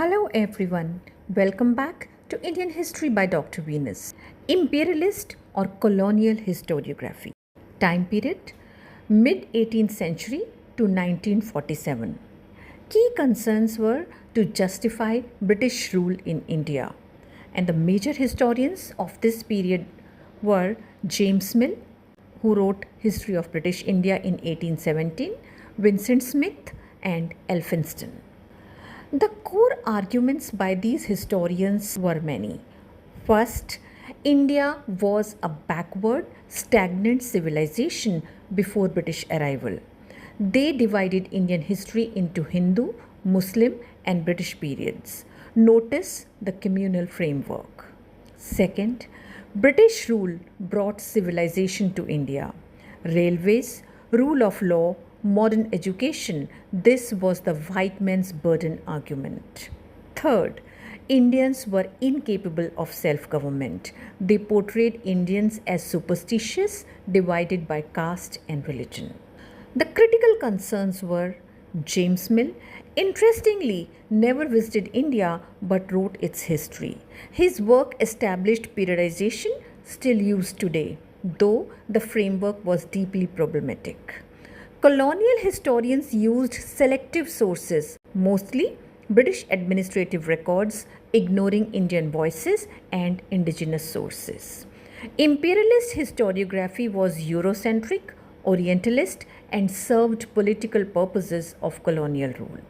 Hello everyone, welcome back to Indian History by Dr. Venus. Imperialist or Colonial Historiography. Time period mid 18th century to 1947. Key concerns were to justify British rule in India, and the major historians of this period were James Smith, who wrote History of British India in 1817, Vincent Smith, and Elphinstone. The core arguments by these historians were many. First, India was a backward, stagnant civilization before British arrival. They divided Indian history into Hindu, Muslim, and British periods. Notice the communal framework. Second, British rule brought civilization to India. Railways, rule of law, modern education, this was the white man's burden argument. Third, Indians were incapable of self-government. They portrayed Indians as superstitious, divided by caste and religion. The critical concerns were James Mill, interestingly, never visited India but wrote its history. His work established periodization, still used today, though the framework was deeply problematic. Colonial historians used selective sources, mostly British administrative records, ignoring Indian voices and indigenous sources. Imperialist historiography was Eurocentric, Orientalist, and served political purposes of colonial rule.